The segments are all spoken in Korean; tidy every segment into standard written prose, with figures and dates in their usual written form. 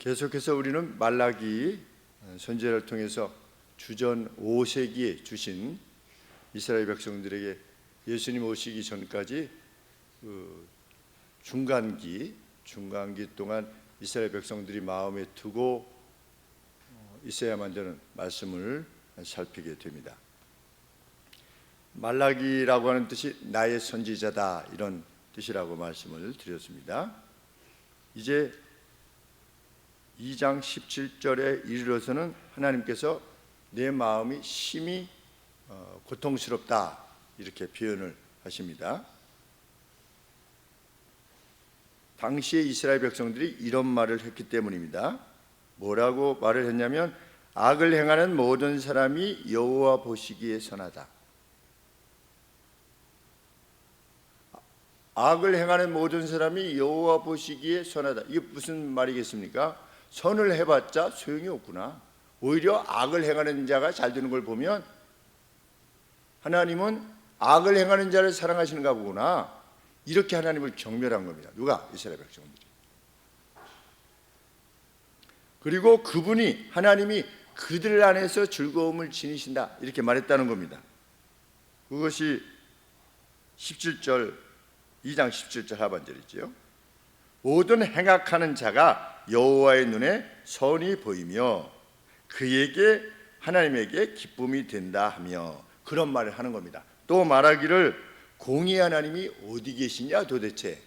계속해서 우리는 말라기 선지자를 통해서 주전 5세기에 주신 이스라엘 백성들에게 예수님 오시기 전까지 중간기 동안 이스라엘 백성들이 마음에 두고 있어야만 되는 말씀을 살피게 됩니다. 말라기라고 하는 뜻이 나의 선지자다, 이런 뜻이라고 말씀을 드렸습니다. 이제 2장 17절에 이르러서는 하나님께서 내 마음이 심히 고통스럽다, 이렇게 표현을 하십니다. 당시에 이스라엘 백성들이 이런 말을 했기 때문입니다. 뭐라고 말을 했냐면, 악을 행하는 모든 사람이 여호와 보시기에 선하다. 악을 행하는 모든 사람이 여호와 보시기에 선하다. 이게 무슨 말이겠습니까? 선을 해봤자 소용이 없구나. 오히려 악을 행하는 자가 잘 되는 걸 보면 하나님은 악을 행하는 자를 사랑하시는가 보구나. 이렇게 하나님을 경멸한 겁니다. 누가? 이스라엘 백성들이. 그리고 그분이, 하나님이 그들 안에서 즐거움을 지니신다, 이렇게 말했다는 겁니다. 그것이 17절, 2장 17절 하반절이지요. 모든 행악하는 자가 여호와의 눈에 선이 보이며 그에게, 하나님에게 기쁨이 된다 하며, 그런 말을 하는 겁니다. 또 말하기를, 공의 하나님이 어디 계시냐 도대체.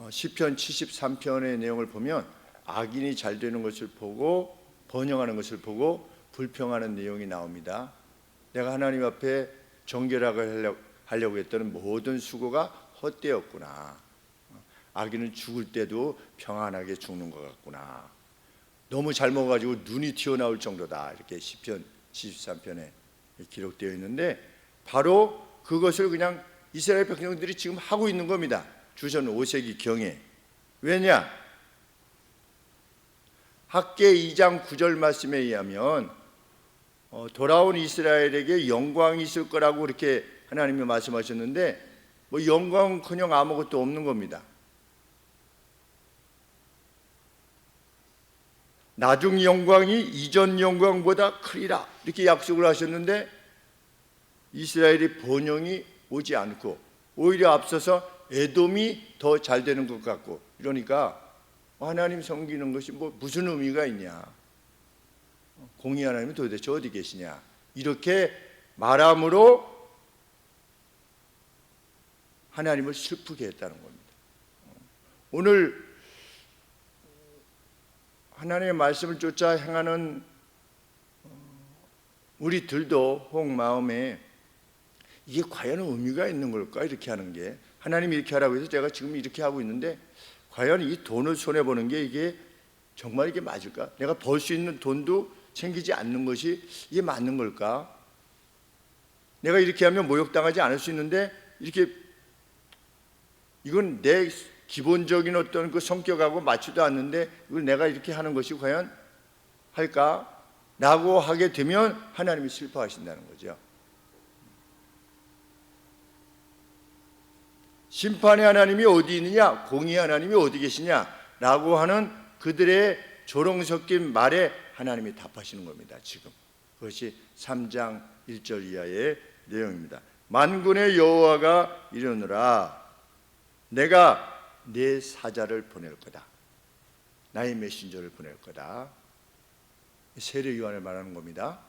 시편 73편의 내용을 보면 악인이 잘 되는 것을 보고, 번영하는 것을 보고 불평하는 내용이 나옵니다. 내가 하나님 앞에 정결하게 하려고 했던 모든 수고가 헛되었구나. 악인은 죽을 때도 평안하게 죽는 것 같구나. 너무 잘 먹어가지고 눈이 튀어나올 정도다, 이렇게 시편 73편에 기록되어 있는데, 바로 그것을 그냥 이스라엘 백성들이 지금 하고 있는 겁니다. 주전 5세기 경에. 왜냐? 학개 2장 9절 말씀에 의하면 돌아온 이스라엘에게 영광이 있을 거라고 그렇게 하나님이 말씀하셨는데, 뭐 영광은커녕 아무것도 없는 겁니다. 나중 영광이 이전 영광보다 크리라, 이렇게 약속을 하셨는데 이스라엘의 번영이 오지 않고 오히려 앞서서 에돔이 더 잘 되는 것 같고, 이러니까 하나님 섬기는 것이 뭐 무슨 의미가 있냐, 공의 하나님이 도대체 어디 계시냐, 이렇게 말함으로 하나님을 슬프게 했다는 겁니다. 오늘 하나님의 말씀을 쫓아 행하는 우리들도 혹 마음에 이게 과연 의미가 있는 걸까, 이렇게 하는 게. 하나님이 이렇게 하라고 해서 제가 지금 이렇게 하고 있는데 과연 이 돈을 손해보는 게 이게 정말 이게 맞을까? 내가 벌 수 있는 돈도 챙기지 않는 것이 이게 맞는 걸까? 내가 이렇게 하면 모욕당하지 않을 수 있는데 이렇게, 이건 내 기본적인 어떤 그 성격하고 맞지도 않는데 이걸 내가 이렇게 하는 것이 과연 할까? 라고 하게 되면 하나님이 슬퍼하신다는 거죠. 심판의 하나님이 어디 있느냐, 공의의 하나님이 어디 계시냐 라고 하는 그들의 조롱 섞인 말에 하나님이 답하시는 겁니다. 지금 그것이 3장 1절 이하의 내용입니다. 만군의 여호와가 이르노라, 내가 내 사자를 보낼 거다, 나의 메신저를 보낼 거다. 세례 요한을 말하는 겁니다.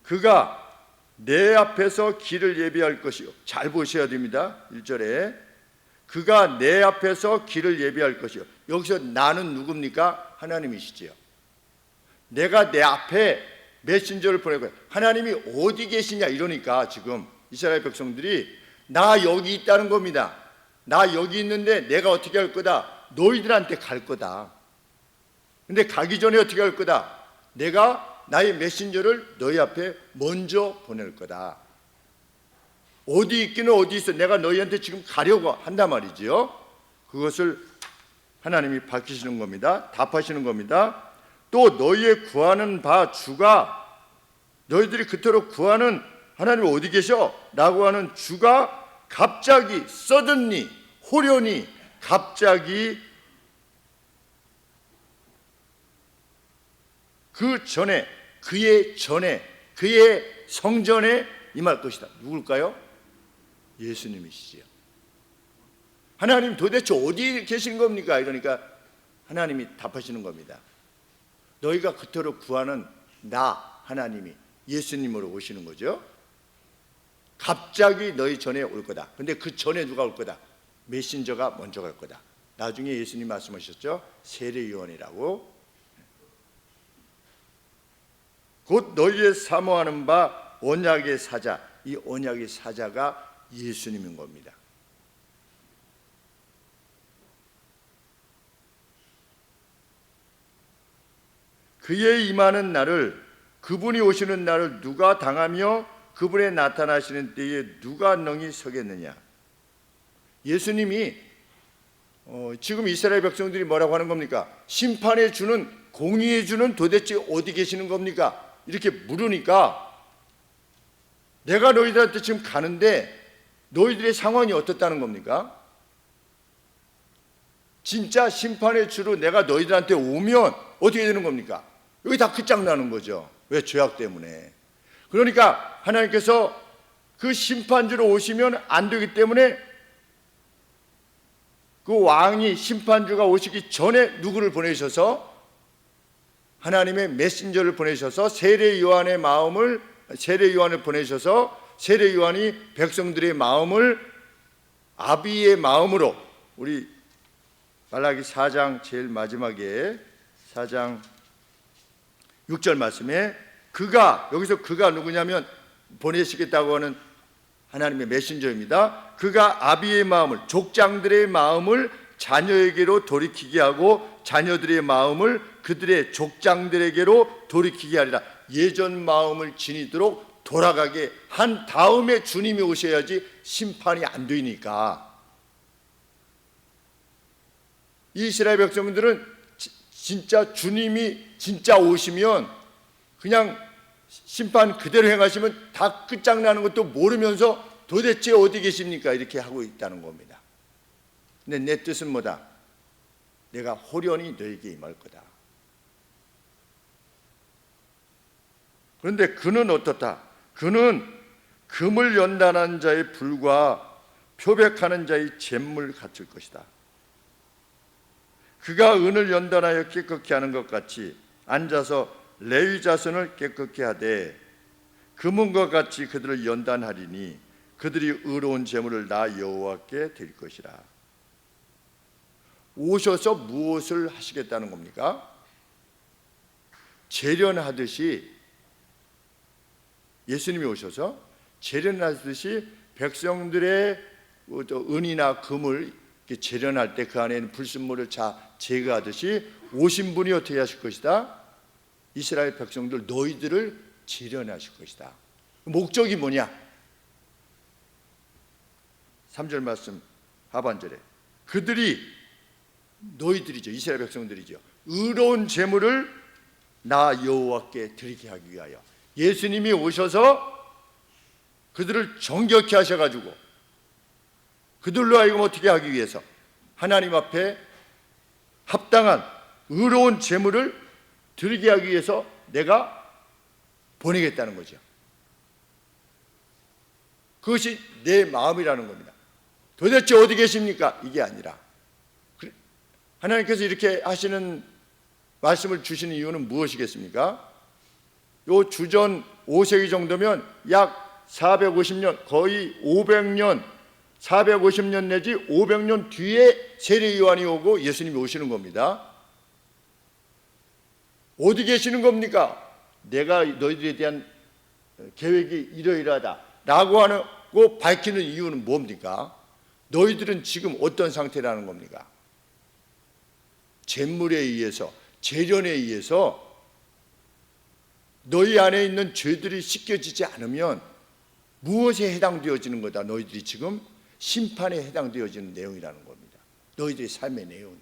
그가 내 앞에서 길을 예비할 것이요. 잘 보셔야 됩니다. 1절에 그가 내 앞에서 길을 예비할 것이요. 여기서 나는 누굽니까? 하나님이시지요. 내가 내 앞에 메신저를 보낼 거야. 하나님이 어디 계시냐, 이러니까 지금 이스라엘 백성들이 나 여기 있다는 겁니다. 나 여기 있는데 내가 어떻게 할 거다? 너희들한테 갈 거다. 근데 가기 전에 어떻게 할 거다? 내가 나의 메신저를 너희 앞에 먼저 보낼 거다. 어디 있기는 어디 있어. 내가 너희한테 지금 가려고 한단 말이지요. 그것을 하나님이 밝히시는 겁니다. 답하시는 겁니다. 또 너희의 구하는 바 주가, 너희들이 그토록 구하는 하나님 어디 계셔? 라고 하는 주가 갑자기 suddenly, 호련히 갑자기 그의 성전에 임할 것이다. 누굴까요? 예수님이시지요. 하나님 도대체 어디 계신 겁니까? 이러니까 하나님이 답하시는 겁니다. 너희가 그토록 구하는 나 하나님이 예수님으로 오시는 거죠. 갑자기 너희 전에 올 거다. 근데 그 전에 누가 올 거다? 메신저가 먼저 갈 거다. 나중에 예수님 말씀하셨죠. 세례요한이라고. 곧 너희의 사모하는 바 언약의 사자. 이 언약의 사자가 예수님인 겁니다. 그의 임하는 날을, 그분이 오시는 날을 누가 당하며 그분의 나타나시는 때에 누가 능히 서겠느냐. 예수님이 지금 이스라엘 백성들이 뭐라고 하는 겁니까? 심판해 주는, 공의해 주는 도대체 어디 계시는 겁니까? 이렇게 물으니까 내가 너희들한테 지금 가는데 너희들의 상황이 어떻다는 겁니까? 진짜 심판의 주로 내가 너희들한테 오면 어떻게 되는 겁니까? 여기 다 끝장나는 거죠. 왜? 죄악 때문에. 그러니까 하나님께서 그 심판주로 오시면 안 되기 때문에 그 왕이, 심판주가 오시기 전에 누구를 보내셔서, 하나님의 메신저를 보내셔서 세례 요한을 보내셔서 세례 요한이 백성들의 마음을 아비의 마음으로, 우리 말라기 4장 제일 마지막에 4장 6절 말씀에 그가, 여기서 그가 누구냐면 보내시겠다고 하는 하나님의 메신저입니다. 그가 아비의 마음을, 족장들의 마음을 자녀에게로 돌이키게 하고 자녀들의 마음을 그들의 족장들에게로 돌이키게 하리라. 예전 마음을 지니도록 돌아가게 한 다음에 주님이 오셔야지 심판이 안 되니까. 이스라엘 백성들은 진짜 주님이 진짜 오시면 그냥 심판 그대로 행하시면 다 끝장나는 것도 모르면서 도대체 어디 계십니까? 이렇게 하고 있다는 겁니다. 근데 내 뜻은 뭐다? 내가 호련히 너에게 임할 거다. 그런데 그는 어떻다? 그는 금을 연단하는 자의 불과 표백하는 자의 잿물 같을 것이다. 그가 은을 연단하여 깨끗게 하는 것 같이 앉아서 레위 자손을 깨끗게 하되 금은과 같이 그들을 연단하리니 그들이 의로운 제물을 나 여호와께 드릴 것이라. 오셔서 무엇을 하시겠다는 겁니까? 재련하듯이, 예수님이 오셔서 재련하듯이 백성들의 은이나 금을 재련할 때 그 안에 있는 불순물을 제거하듯이 오신 분이 어떻게 하실 것이다? 이스라엘 백성들 너희들을 재련하실 것이다. 목적이 뭐냐? 3절 말씀 하반절에 그들이, 너희들이죠, 이스라엘 백성들이죠, 의로운 제물을 나 여호와께 드리게 하기 위하여. 예수님이 오셔서 그들을 정결케 하셔가지고 그들로 하여금 어떻게 하기 위해서 하나님 앞에 합당한 의로운 제물을 드리게 하기 위해서 내가 보내겠다는 거죠. 그것이 내 마음이라는 겁니다. 도대체 어디 계십니까? 이게 아니라 하나님께서 이렇게 하시는 말씀을 주시는 이유는 무엇이겠습니까? 요 주전 5세기 정도면 약 450년, 거의 500년, 450년 내지 500년 뒤에 세례 요한이 오고 예수님이 오시는 겁니다. 어디 계시는 겁니까? 내가 너희들에 대한 계획이 이러이러하다 라고 하고 밝히는 이유는 뭡니까? 너희들은 지금 어떤 상태라는 겁니까? 잿물에 의해서, 재련에 의해서 너희 안에 있는 죄들이 씻겨지지 않으면 무엇에 해당되어지는 거다? 너희들이 지금 심판에 해당되어지는 내용이라는 겁니다. 너희들의 삶의 내용이.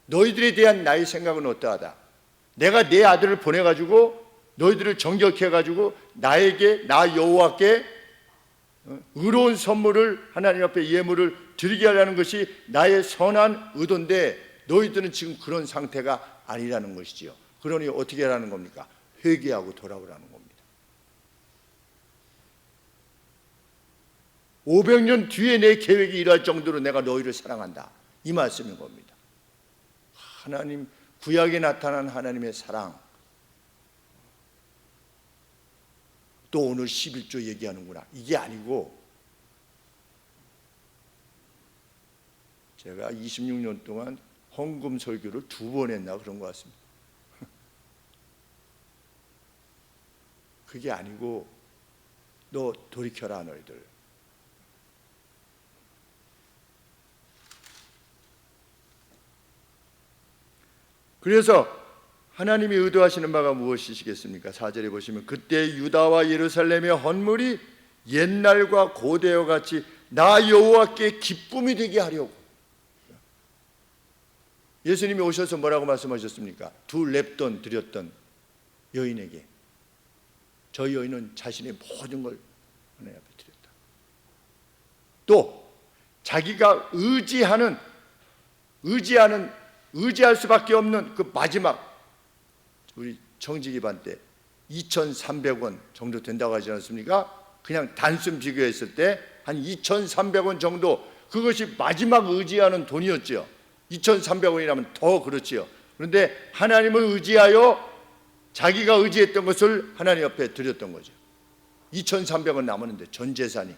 너희들에 대한 나의 생각은 어떠하다? 내가 내 아들을 보내가지고 너희들을 정결케 해가지고 나에게, 나 여호와께 의로운 선물을 하나님 앞에 예물을 드리게 하려는 것이 나의 선한 의도인데 너희들은 지금 그런 상태가 아니라는 것이지요. 그러니 어떻게 하라는 겁니까? 회개하고 돌아오라는 겁니다. 500년 뒤에 내 계획이 이루어질 정도로 내가 너희를 사랑한다, 이 말씀인 겁니다. 하나님, 구약에 나타난 하나님의 사랑, 또 오늘 11조 얘기하는구나, 이게 아니고, 제가 26년 동안 헌금 설교를 2번 했나 그런 것 같습니다. 그게 아니고, 너 돌이켜라 너희들. 그래서 하나님이 의도하시는 바가 무엇이시겠습니까? 4절에 보시면 그때 유다와 예루살렘의 헌물이 옛날과 고대와 같이 나 여호와께 기쁨이 되게 하려고. 예수님이 오셔서 뭐라고 말씀하셨습니까? 두 렙돈 드렸던 여인에게, 저 여인은 자신의 모든 걸 하나님 앞에 드렸다. 또 자기가 의지할 수밖에 없는 그 마지막, 우리 청지기반 때 2,300원 정도 된다고 하지 않았습니까? 그냥 단순 비교했을 때 한 2,300원 정도, 그것이 마지막 의지하는 돈이었죠. 2,300원이라면 더 그렇지요. 그런데 하나님을 의지하여 자기가 의지했던 것을 하나님 앞에 드렸던 거죠. 2,300원 남았는데, 전 재산이.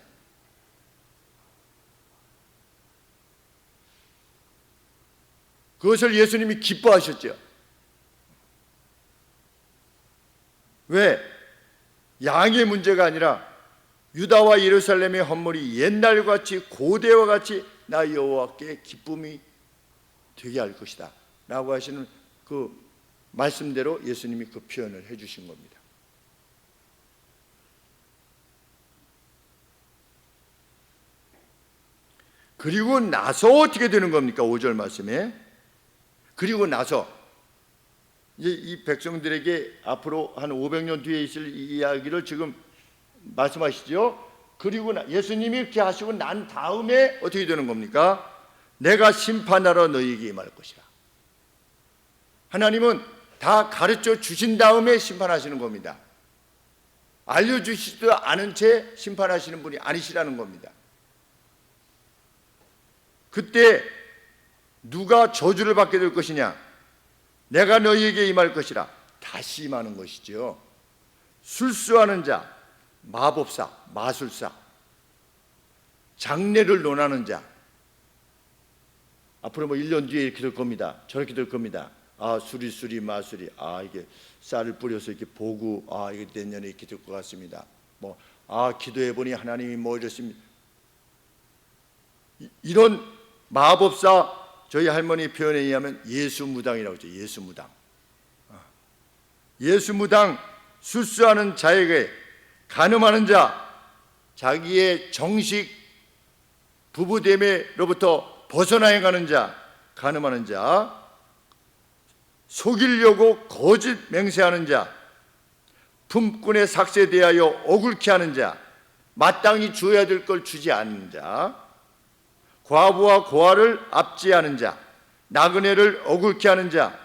그것을 예수님이 기뻐하셨죠. 왜? 양의 문제가 아니라 유다와 예루살렘의 헌물이 옛날과 같이 고대와 같이 나 여호와께 기쁨이 되게 할 것이다 라고 하시는 그 말씀대로 예수님이 그 표현을 해주신 겁니다. 그리고 나서 어떻게 되는 겁니까? 5절 말씀에 그리고 나서 이제 이 백성들에게 앞으로 한 500년 뒤에 있을 이야기를 지금 말씀하시죠. 그리고 예수님이 이렇게 하시고 난 다음에 어떻게 되는 겁니까? 내가 심판하러 너희에게 임할 것이라. 하나님은 다 가르쳐 주신 다음에 심판하시는 겁니다. 알려주시지도 않은 채 심판하시는 분이 아니시라는 겁니다. 그때 누가 저주를 받게 될 것이냐? 내가 너희에게 임할 것이라. 다시 임하는 것이죠. 술수하는 자, 마법사, 마술사, 장례를 논하는 자, 앞으로 뭐 1년 뒤에 이렇게 될 겁니다. 저렇게 될 겁니다. 아, 수리 마술이, 아, 이게 쌀을 뿌려서 이렇게 보고, 아, 이게 내년에 이렇게 될 것 같습니다. 뭐, 아, 기도해 보니 하나님이 뭐 이랬습니다. 이런 마법사, 저희 할머니 표현에 의하면 예수무당이라고 하죠. 예수무당. 예수무당, 술수하는 자에게, 간음하는 자, 자기의 정식 부부됨으로부터 벗어나야 가는 자, 간음하는 자, 속이려고 거짓 맹세하는 자, 품꾼에 삭세대하여 억울케 하는 자, 마땅히 주어야 될 걸 주지 않는 자, 과부와 고아를 압제하는 자, 나그네를 억울케 하는 자,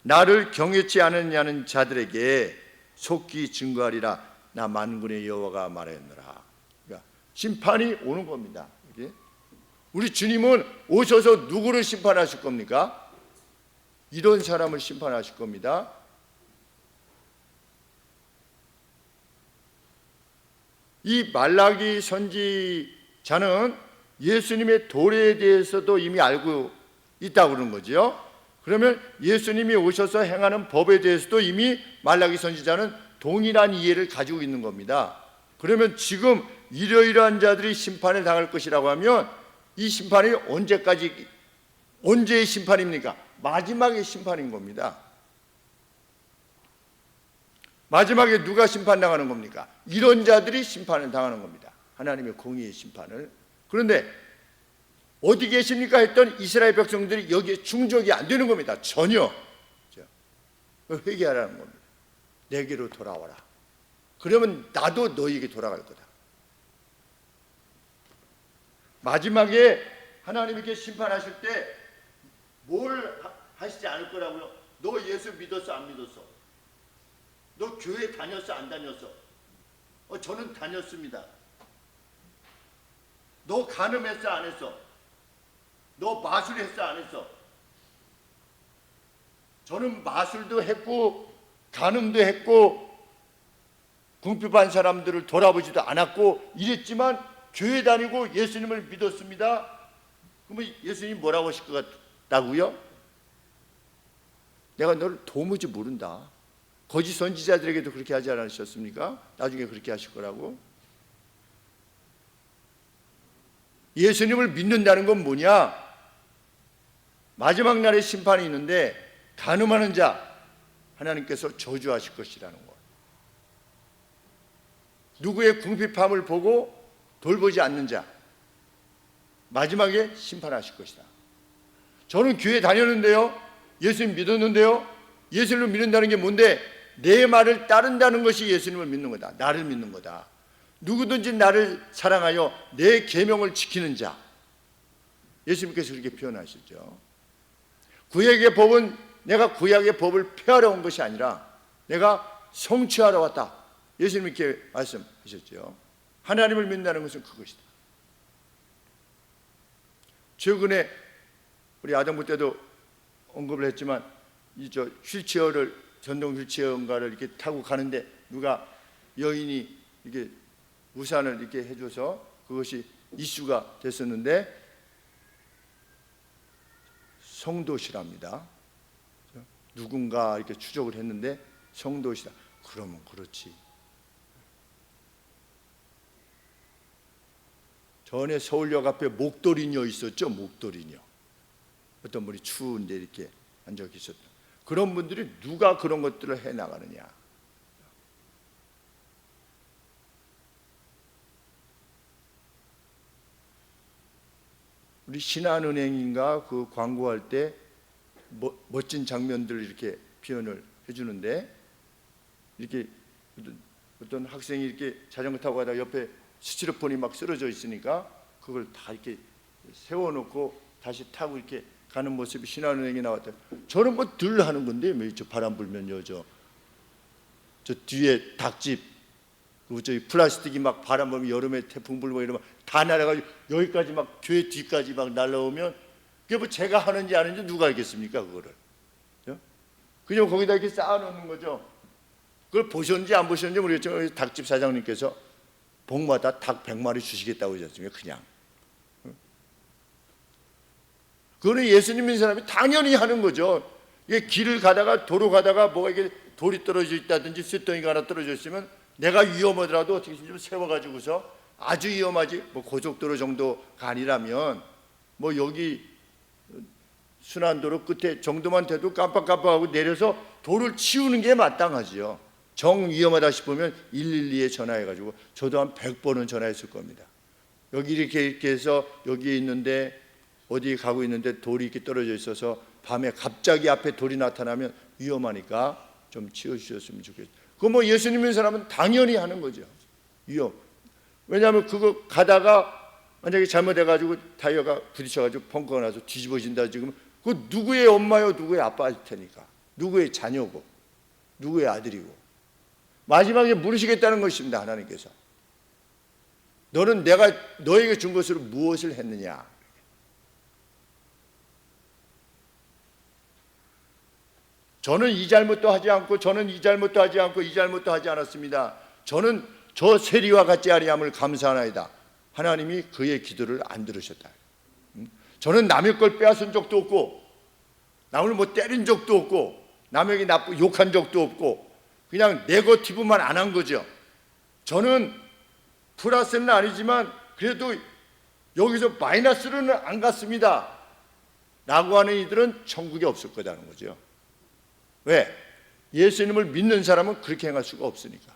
나를 경외치 않느냐는 자들에게 속기 증거하리라. 나 만군의 여호와가 말하였노라. 그러니까 심판이 오는 겁니다. 우리 주님은 오셔서 누구를 심판하실 겁니까? 이런 사람을 심판하실 겁니다. 이 말라기 선지자는 예수님의 도래에 대해서도 이미 알고 있다고 그러는 거죠. 그러면 예수님이 오셔서 행하는 법에 대해서도 이미 말라기 선지자는 동일한 이해를 가지고 있는 겁니다. 그러면 지금 이러이러한 자들이 심판을 당할 것이라고 하면 이 심판이 언제의 심판입니까? 마지막의 심판인 겁니다. 마지막에 누가 심판당하는 겁니까? 이런 자들이 심판을 당하는 겁니다. 하나님의 공의의 심판을. 그런데 어디 계십니까? 했던 이스라엘 백성들이 여기에 충족이 안 되는 겁니다. 전혀. 회개하라는 겁니다. 내게로 돌아와라. 그러면 나도 너에게 돌아갈 거다. 마지막에 하나님께 심판하실 때 뭘 하시지 않을 거라고요? 너 예수 믿었어 안 믿었어? 너 교회 다녔어 안 다녔어? 저는 다녔습니다. 너 간음했어 안 했어? 너 마술했어 안 했어? 저는 마술도 했고 간음도 했고 궁핍한 사람들을 돌아보지도 않았고 이랬지만 교회 다니고 예수님을 믿었습니다. 그러면 예수님이 뭐라고 하실 것 같다고요? 내가 너를 도무지 모른다. 거짓 선지자들에게도 그렇게 하지 않으셨습니까? 나중에 그렇게 하실 거라고. 예수님을 믿는다는 건 뭐냐? 마지막 날에 심판이 있는데 간음하는 자 하나님께서 저주하실 것이라는 거예요. 누구의 궁핍함을 보고 돌보지 않는 자 마지막에 심판하실 것이다. 저는 교회 다녔는데요, 예수님 믿었는데요. 예수님을 믿는다는 게 뭔데? 내 말을 따른다는 것이 예수님을 믿는 거다. 나를 믿는 거다. 누구든지 나를 사랑하여 내 계명을 지키는 자. 예수님께서 그렇게 표현하셨죠. 구약의 법은 내가 구약의 법을 폐하러 온 것이 아니라 내가 성취하러 왔다. 예수님이 이렇게 말씀하셨죠. 하나님을 믿는다는 것은 그것이다. 최근에 우리 아동부 때도 언급을 했지만 저 휠체어를 전동 휠체어인가를 이렇게 타고 가는데 누가 여인이 이렇게 우산을 이렇게 해줘서 그것이 이슈가 됐었는데 성도시랍니다. 누군가 이렇게 추적을 했는데 성도시다. 그러면 그렇지. 전에 서울역 앞에 목도리녀 있었죠. 목도리녀. 어떤 분이 추운데 이렇게 앉아 계셨다. 그런 분들이 누가 그런 것들을 해 나가느냐. 우리 신한은행인가 그 광고할 때 멋진 장면들을 이렇게 표현을 해주는데 이렇게 어떤 학생이 이렇게 자전거 타고 가다가 옆에 스티로폼이 막 쓰러져 있으니까 그걸 다 이렇게 세워놓고 다시 타고 이렇게 가는 모습이 신한은행에 나왔다. 저는 뭐 늘 하는 건데 왜 저 바람 불면요 저 뒤에 닭집 그 저기 플라스틱이 막 바람 불면 여름에 태풍 불고 이러면 다 날아가지고 여기까지 막 교회 뒤까지 막 날라오면 그게 뭐 제가 하는지 아는지 누가 알겠습니까 그거를? 그냥 거기다 이렇게 쌓아놓는 거죠. 그걸 보셨는지 안 보셨는지 모르겠지만 닭집 사장님께서 복마다 닭 100마리 주시겠다고 하셨으면 그냥 그거는 예수님 믿는 사람이 당연히 하는 거죠. 이게 길을 가다가 도로 가다가 뭐가 이게 돌이 떨어져 있다든지 쇳덩이가 하나 떨어져 있으면 내가 위험하더라도 어떻게 좀 세워가지고서 아주 위험하지 뭐 고속도로 정도가 아니라면 뭐 여기 순환도로 끝에 정도만 돼도 깜빡깜빡하고 내려서 돌을 치우는 게 마땅하지요. 정 위험하다 싶으면 112에 전화해가지고 저도 한 100번은 전화했을 겁니다. 여기 이렇게 해서 여기에 있는데 어디 가고 있는데 돌이 이렇게 떨어져 있어서 밤에 갑자기 앞에 돌이 나타나면 위험하니까 좀 치워주셨으면 좋겠어요. 그거 뭐 예수님 믿는 사람은 당연히 하는 거죠. 위험. 왜냐하면 그거 가다가 만약에 잘못해가지고 타이어가 부딪혀가지고 펑크가 나서 뒤집어진다 지금 그 누구의 엄마요 누구의 아빠일 테니까 누구의 자녀고 누구의 아들이고 마지막에 물으시겠다는 것입니다. 하나님께서 너는 내가 너에게 준 것으로 무엇을 했느냐. 저는 이 잘못도 하지 않고 저는 이 잘못도 하지 않고 이 잘못도 하지 않았습니다. 저는 저 세리와 같지 아니함을 감사하나이다. 하나님이 그의 기도를 안 들으셨다. 저는 남의 걸 빼앗은 적도 없고 남을 뭐 때린 적도 없고 남에게 욕한 적도 없고 그냥 네거티브만 안 한 거죠. 저는 플러스는 아니지만 그래도 여기서 마이너스로는 안 갔습니다 라고 하는 이들은 천국에 없을 거라는 거죠. 왜? 예수님을 믿는 사람은 그렇게 행할 수가 없으니까.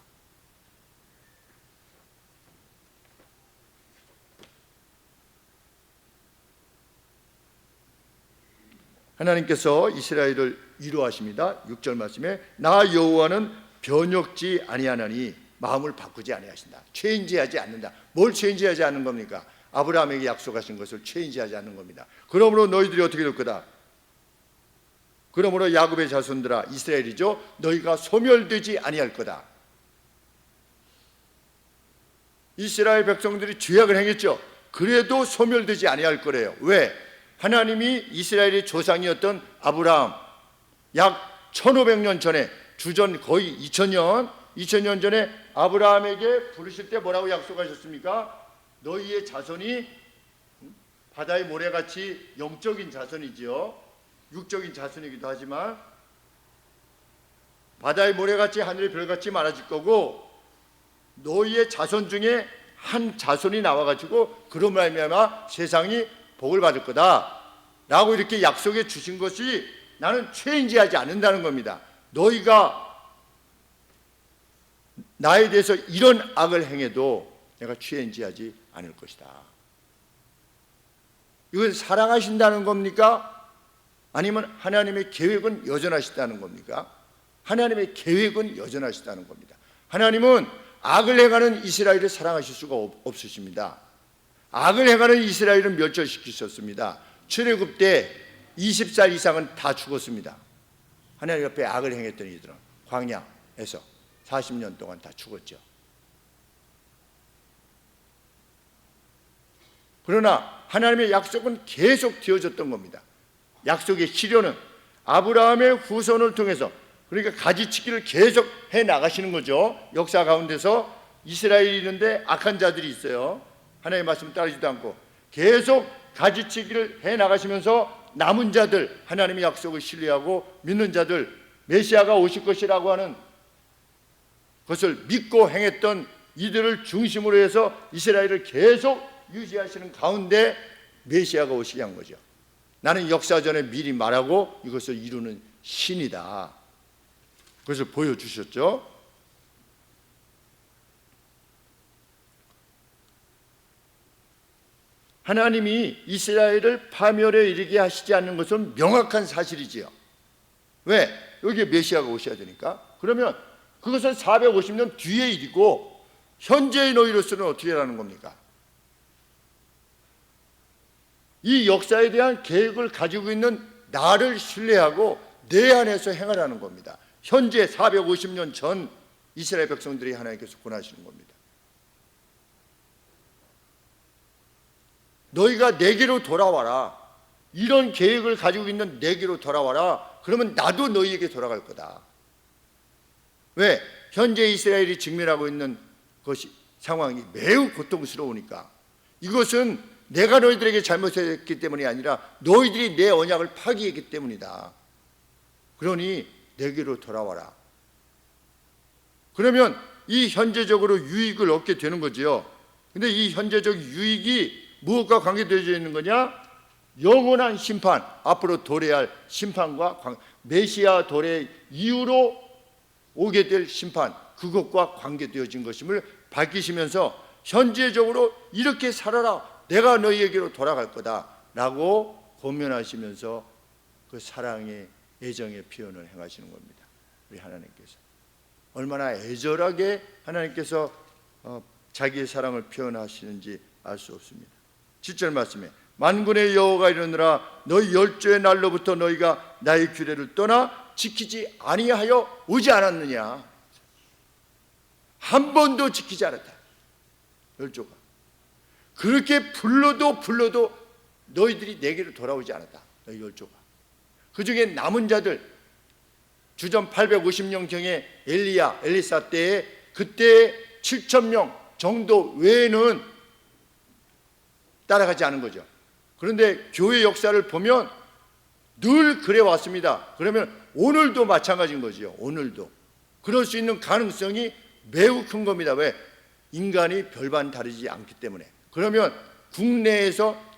하나님께서 이스라엘을 위로하십니다. 6절 말씀에 나 여호와는 변혁지 아니하나니 마음을 바꾸지 아니하신다. 체인지하지 않는다. 뭘 체인지하지 않는 겁니까? 아브라함에게 약속하신 것을 체인지하지 않는 겁니다. 그러므로 너희들이 어떻게 될 거다? 그러므로 야곱의 자손들아, 이스라엘이죠, 너희가 소멸되지 아니할 거다. 이스라엘 백성들이 죄악을 행했죠. 그래도 소멸되지 아니할 거래요. 왜? 하나님이 이스라엘의 조상이었던 아브라함, 약 1500년 전에, 주전 거의 2000년 전에 아브라함에게 부르실 때 뭐라고 약속하셨습니까? 너희의 자손이 바다의 모래같이 영적인 자손이지요, 육적인 자손이기도 하지만 바다의 모래같이 하늘의 별같이 많아질 거고, 너희의 자손 중에 한 자손이 나와가지고 그로 말미암아 세상이 복을 받을 거다 라고 이렇게 약속해 주신 것이 나는 체인지하지 않는다는 겁니다. 너희가 나에 대해서 이런 악을 행해도 내가 체인지하지 않을 것이다. 이건 사랑하신다는 겁니까? 아니면 하나님의 계획은 여전하시다는 겁니까? 하나님의 계획은 여전하시다는 겁니다. 하나님은 악을 행하는 이스라엘을 사랑하실 수가 없으십니다. 악을 행하는 이스라엘은 멸절시키셨습니다. 출애굽 때 20살 이상은 다 죽었습니다. 하나님 옆에 악을 행했던 이들은 광야에서 40년 동안 다 죽었죠. 그러나 하나님의 약속은 계속 되어졌던 겁니다. 약속의 실현은 아브라함의 후손을 통해서, 그러니까 가지치기를 계속 해 나가시는 거죠. 역사 가운데서 이스라엘이 있는데 악한 자들이 있어요. 하나님의 말씀 따르지도 않고 계속 가지치기를 해 나가시면서 남은 자들, 하나님의 약속을 신뢰하고 믿는 자들, 메시아가 오실 것이라고 하는 것을 믿고 행했던 이들을 중심으로 해서 이스라엘을 계속 유지하시는 가운데 메시아가 오시게 한 거죠. 나는 역사전에 미리 말하고 이것을 이루는 신이다. 그것을 보여주셨죠. 하나님이 이스라엘을 파멸에 이르게 하시지 않는 것은 명확한 사실이지요. 왜? 여기에 메시아가 오셔야 되니까. 그러면 그것은 450년 뒤의 일이고 현재의 너희로서는 어떻게 하는 겁니까? 이 역사에 대한 계획을 가지고 있는 나를 신뢰하고 내 안에서 행하라는 겁니다. 현재 450년 전 이스라엘 백성들이 하나님께서 권하시는 겁니다. 너희가 내게로 돌아와라. 이런 계획을 가지고 있는 내게로 돌아와라. 그러면 나도 너희에게 돌아갈 거다. 왜? 현재 이스라엘이 직면하고 있는 것이, 상황이 매우 고통스러우니까. 이것은 내가 너희들에게 잘못했기 때문이 아니라 너희들이 내 언약을 파기했기 때문이다. 그러니 내게로 돌아와라. 그러면 이 현재적으로 유익을 얻게 되는 거지요. 근데 이 현재적 유익이 무엇과 관계되어 있는 거냐? 영원한 심판, 앞으로 도래할 심판과 메시아 도래 이후로 오게 될 심판, 그것과 관계되어진 것임을 밝히시면서 현재적으로 이렇게 살아라, 내가 너희에게로 돌아갈 거다 라고 권면하시면서 그 사랑의 애정의 표현을 행하시는 겁니다. 우리 하나님께서 얼마나 애절하게 하나님께서 자기의 사랑을 표현하시는지 알 수 없습니다. 7절 말씀에 만군의 여호와가 이르노라, 너희 열조의 날로부터 너희가 나의 규례를 떠나 지키지 아니하여 오지 않았느냐. 한 번도 지키지 않았다. 열조가 그렇게 불러도 너희들이 내게로 돌아오지 않았다. 너희 열조가. 그 중에 남은 자들, 주전 850년경에 엘리사 때에 그때 7,000명 정도 외에는 따라가지 않은 거죠. 그런데 교회 역사를 보면 늘 그래 왔습니다. 그러면 오늘도 마찬가지인 거죠. 오늘도 그럴 수 있는 가능성이 매우 큰 겁니다. 왜? 인간이 별반 다르지 않기 때문에. 그러면 국내에서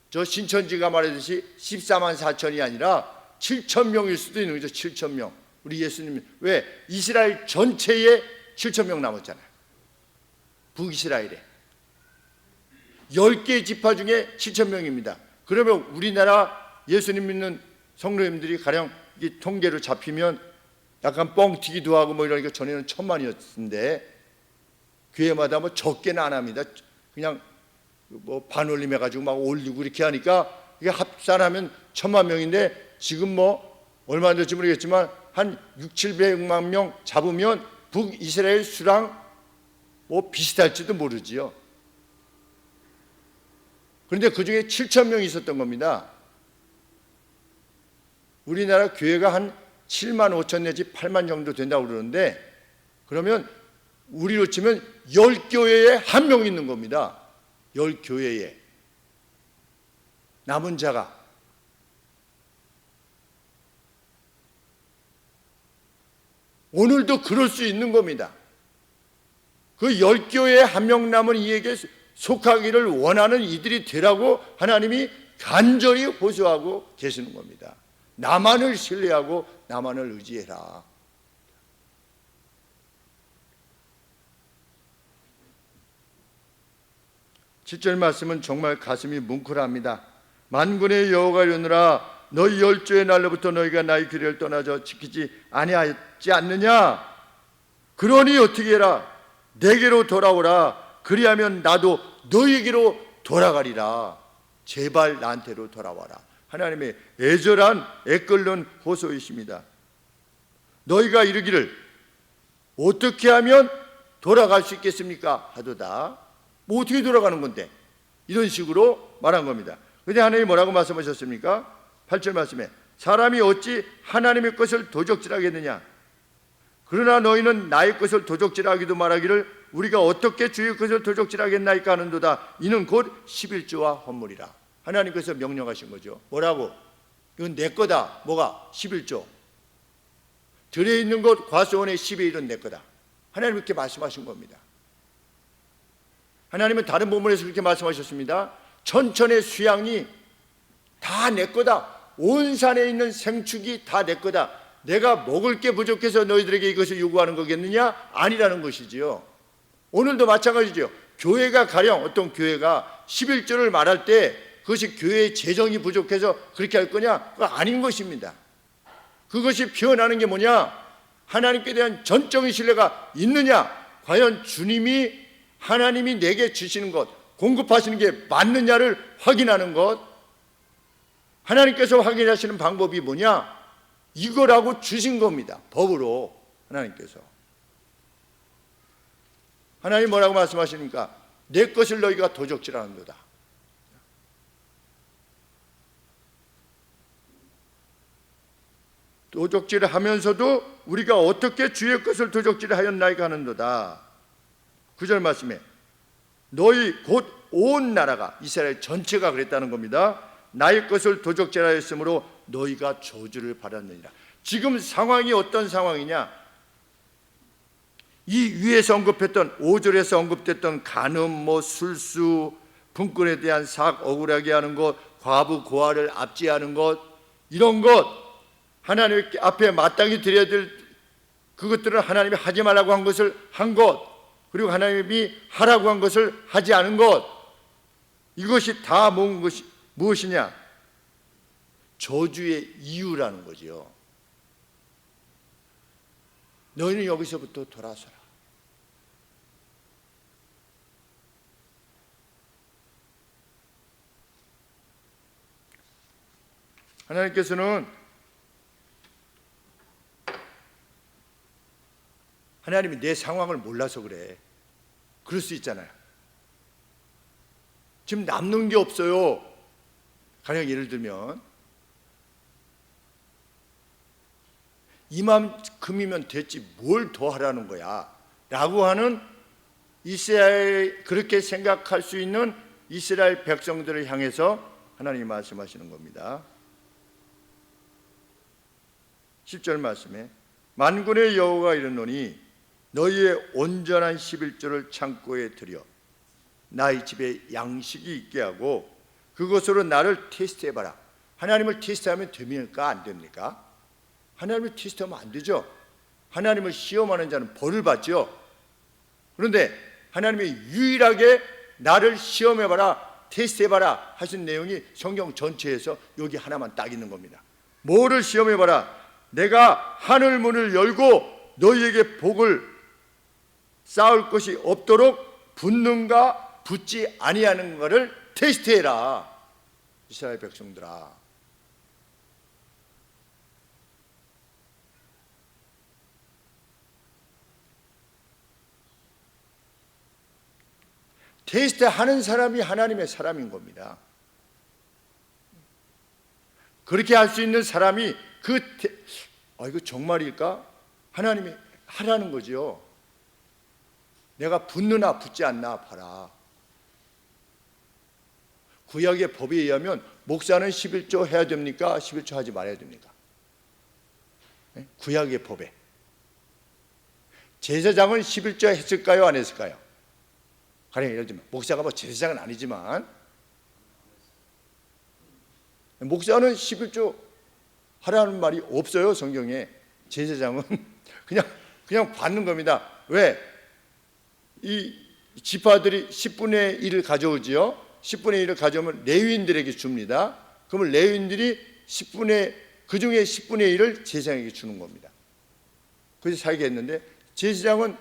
저 신천지가 말하듯이 14만 4천이 아니라 7,000명일 수도 있는 거죠. 7,000명. 우리 예수님, 왜? 이스라엘 전체에 7,000명 남았잖아요. 북이스라엘에 10개 지파 중에 7,000명입니다. 그러면 우리나라 예수님 믿는 성도님들이 가령 이 통계로 잡히면 약간 뻥튀기도 하고 뭐 이러니까 전에는 1,000만이었는데 교회마다 뭐 적게는 안 합니다. 그냥 뭐 반올림 해가지고 막 올리고 이렇게 하니까 이게 합산하면 1,000만 명인데 지금 뭐 얼마 될지 모르겠지만 한 600~700만 명 잡으면 북이스라엘 수랑 뭐 비슷할지도 모르지요. 그런데 그중에 7,000명이 있었던 겁니다. 우리나라 교회가 한 7만 5천 내지 8만 정도 된다고 그러는데 그러면 우리로 치면 10교회에 한 명 있는 겁니다. 10교회에 남은 자가. 오늘도 그럴 수 있는 겁니다. 그 10교회에 한 명 남은 이에게 속하기를 원하는 이들이 되라고 하나님이 간절히 호소하고 계시는 겁니다. 나만을 신뢰하고 나만을 의지해라. 칠 절 말씀은 정말 가슴이 뭉클합니다. 만군의 여호와가 이르노라 너희 열조의 날로부터 너희가 나의 규례를 떠나서 지키지 아니하지 않느냐. 그러니 어떻게 해라. 내게로 돌아오라. 그리하면 나도 너희에게로 돌아가리라. 제발 나한테로 돌아와라. 하나님의 애절한 애끓는 호소이십니다. 너희가 이르기를 어떻게 하면 돌아갈 수 있겠습니까? 하도다. 뭐 어떻게 돌아가는 건데? 이런 식으로 말한 겁니다. 그런데 하나님이 뭐라고 말씀하셨습니까? 8절 말씀에 사람이 어찌 하나님의 것을 도적질하겠느냐. 그러나 너희는 나의 것을 도적질하기도 말하기를 우리가 어떻게 주의 것을 도적질하겠나이까 하는도다. 이는 곧 11조와 헌물이라. 하나님께서 명령하신 거죠. 뭐라고? 이건 내 거다. 뭐가? 11조. 들에 있는 것 과수원의 10의 1은 내 거다. 하나님 그렇게 말씀하신 겁니다. 하나님은 다른 본문에서 그렇게 말씀하셨습니다. 천천의 수양이 다 내 거다. 온 산에 있는 생축이 다 내 거다. 내가 먹을 게 부족해서 너희들에게 이것을 요구하는 거겠느냐? 아니라는 것이지요. 오늘도 마찬가지죠. 교회가 가령 어떤 교회가 11조를 말할 때 그것이 교회의 재정이 부족해서 그렇게 할 거냐? 그거 아닌 것입니다. 그것이 표현하는 게 뭐냐? 하나님께 대한 전적인 신뢰가 있느냐? 과연 주님이 하나님이 내게 주시는 것, 공급하시는 게 맞느냐를 확인하는 것. 하나님께서 확인하시는 방법이 뭐냐? 이거라고 주신 겁니다. 법으로 하나님께서. 하나님 뭐라고 말씀하십니까? 내 것을 너희가 도적질하는도다. 도적질을 하면서도 우리가 어떻게 주의 것을 도적질을 하였나이까 하는도다. 9절 말씀에 너희 곧 온 나라가 이스라엘 전체가 그랬다는 겁니다. 나의 것을 도적질하였으므로 너희가 저주를 받았느니라. 지금 상황이 어떤 상황이냐? 이 위에서 언급했던 5절에서 언급됐던 간음, 술수, 분권에 대한 삭, 억울하게 하는 것, 과부 고아를 압제하는 것, 이런 것 하나님 앞에 마땅히 드려야 될 그것들을 하나님이 하지 말라고 한 것을 한 것, 그리고 하나님이 하라고 한 것을 하지 않은 것, 이것이 다 무엇이냐? 저주의 이유라는 거죠. 너희는 여기서부터 돌아서라. 하나님께서는 하나님이 내 상황을 몰라서 그래. 그럴 수 있잖아요. 지금 남는 게 없어요. 가령 예를 들면 이만큼이면 됐지 뭘 더 하라는 거야 라고 하는 이스라엘, 그렇게 생각할 수 있는 이스라엘 백성들을 향해서 하나님이 말씀하시는 겁니다. 10절 말씀에 만군의 여호와가 이르노니 너희의 온전한 11조를 창고에 들여 나의 집에 양식이 있게 하고 그것으로 나를 테스트해봐라. 하나님을 테스트하면 됩니까? 안 됩니까? 하나님을 테스트하면 안 되죠. 하나님을 시험하는 자는 벌을 받죠. 그런데 하나님이 유일하게 나를 시험해봐라, 테스트해봐라 하신 내용이 성경 전체에서 여기 하나만 딱 있는 겁니다. 뭐를 시험해봐라? 내가 하늘 문을 열고 너희에게 복을 쌓을 것이 없도록 붙는가 붙지 아니하는 것을 테스트해라. 이스라엘 백성들아. 테스트하는 사람이 하나님의 사람인 겁니다. 그렇게 할 수 있는 사람이 이거 정말일까? 하나님이 하라는 거죠. 내가 붙느나 붙지 않나 봐라. 구약의 법에 의하면 목사는 11조 해야 됩니까? 11조 하지 말아야 됩니까? 구약의 법에. 제사장은 11조 했을까요? 안 했을까요? 가령 예를 들면 목사가 제사장은 아니지만 목사는 11조 하라는 말이 없어요. 성경에. 제사장은 그냥 받는 겁니다. 왜? 이 지파들이 10분의 1을 가져오지요. 10분의 1을 가져오면 레위인들에게 줍니다. 그러면 레위인들이 그 중에 10분의 1을 제사장에게 주는 겁니다. 그래서 살게 했는데 제사장은